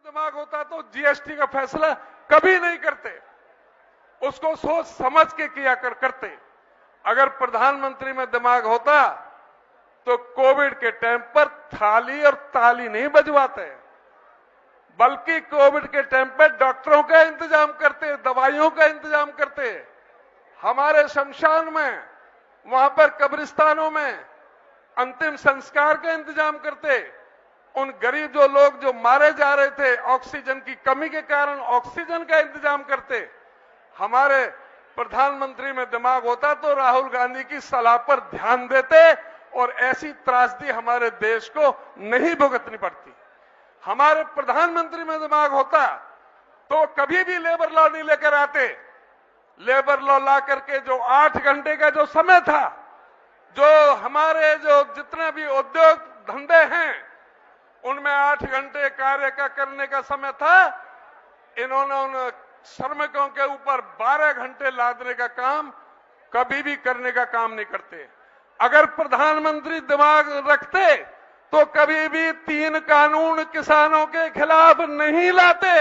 दिमाग होता तो जीएसटी का फैसला कभी नहीं करते, उसको सोच समझ के किया करते। अगर प्रधानमंत्री में दिमाग होता तो कोविड के टाइम पर थाली और ताली नहीं बजवाते, बल्कि कोविड के टाइम पर डॉक्टरों का इंतजाम करते, दवाइयों का इंतजाम करते, हमारे शमशान में, वहां पर कब्रिस्तानों में अंतिम संस्कार का इंतजाम करते, उन गरीब जो लोग जो मारे जा रहे थे ऑक्सीजन की कमी के कारण ऑक्सीजन का इंतजाम करते। हमारे प्रधानमंत्री में दिमाग होता तो राहुल गांधी की सलाह पर ध्यान देते और ऐसी त्रासदी हमारे देश को नहीं भुगतनी पड़ती। हमारे प्रधानमंत्री में दिमाग होता तो कभी भी लेबर लॉ नहीं लेकर आते। लेबर लॉ ला करके जो 8 घंटे का जो समय था, जो हमारे जो जितने भी उद्योग धंधे हैं उनमें 8 घंटे कार्य का करने का समय था, इन्होंने उन श्रमिकों के ऊपर 12 घंटे लादने का काम कभी भी करने का काम नहीं करते। अगर प्रधानमंत्री दिमाग रखते तो कभी भी 3 कानून किसानों के खिलाफ नहीं लाते।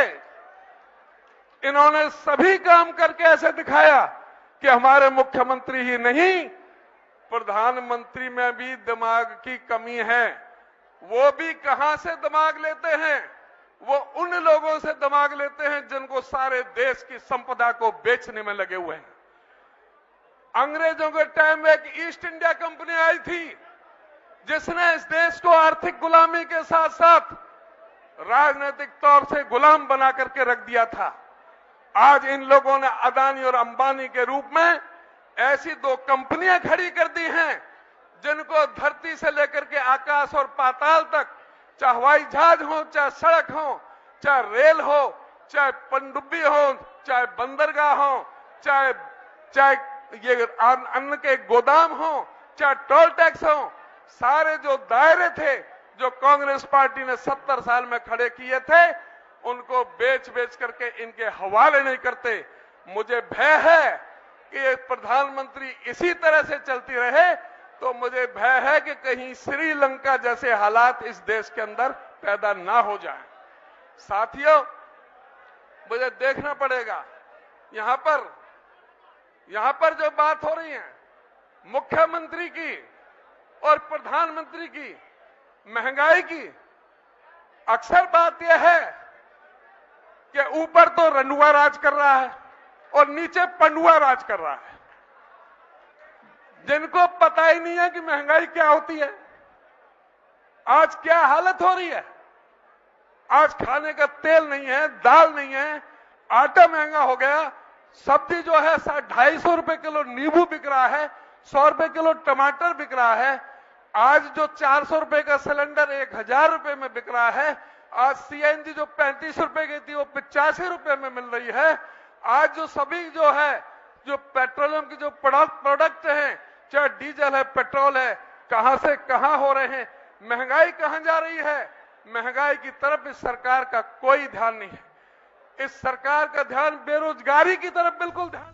इन्होंने सभी काम करके ऐसे दिखाया कि हमारे मुख्यमंत्री ही नहीं, प्रधानमंत्री में भी दिमाग की कमी है। वो भी कहां से दिमाग लेते हैं? वो उन लोगों से दिमाग लेते हैं जिनको सारे देश की संपदा को बेचने में लगे हुए हैं। अंग्रेजों के टाइम में एक ईस्ट इंडिया कंपनी आई थी जिसने इस देश को आर्थिक गुलामी के साथ साथ राजनीतिक तौर से गुलाम बना करके रख दिया था। आज इन लोगों ने अदानी और अंबानी के रूप में ऐसी 2 कंपनियां खड़ी कर दी हैं जिनको धरती से लेकर के आकाश और पाताल तक, चाहे हवाई जहाज हो, चाहे सड़क हो, चाहे रेल हो, चाहे पनडुब्बी हो, चाहे बंदरगाह हो, चाहे ये अन्न के गोदाम हो, चाहे टोल टैक्स हो, सारे जो दायरे थे जो कांग्रेस पार्टी ने 70 साल में खड़े किए थे उनको बेच करके इनके हवाले नहीं करते। मुझे भय है कि ये प्रधानमंत्री इसी तरह से चलती रहे तो मुझे भय है कि कहीं श्रीलंका जैसे हालात इस देश के अंदर पैदा ना हो जाए। साथियों, मुझे देखना पड़ेगा यहां पर जो बात हो रही है मुख्यमंत्री की और प्रधानमंत्री की, महंगाई की, अक्सर बात यह है कि ऊपर तो रनुआ राज कर रहा है और नीचे पंडुआ राज कर रहा है। जिनको पता ही नहीं है कि महंगाई क्या होती है, आज क्या हालत हो रही है। आज खाने का तेल नहीं है, दाल नहीं है, आटा महंगा हो गया, सब्जी जो है 250 रुपए किलो नींबू बिक रहा है, 100 रुपए किलो टमाटर बिक रहा है। आज जो 400 रुपए का सिलेंडर 1000 रुपए में बिक रहा है, आज सीएनजी जो 35 रुपए की थी वो 85 रुपए में मिल रही है। आज जो सभी जो है जो पेट्रोलियम की जो प्रोडक्ट हैं, चाहे डीजल है, पेट्रोल है, कहां से कहां हो रहे हैं, महंगाई कहां जा रही है। महंगाई की तरफ इस सरकार का कोई ध्यान नहीं है। इस सरकार का ध्यान बेरोजगारी की तरफ बिल्कुल ध्यान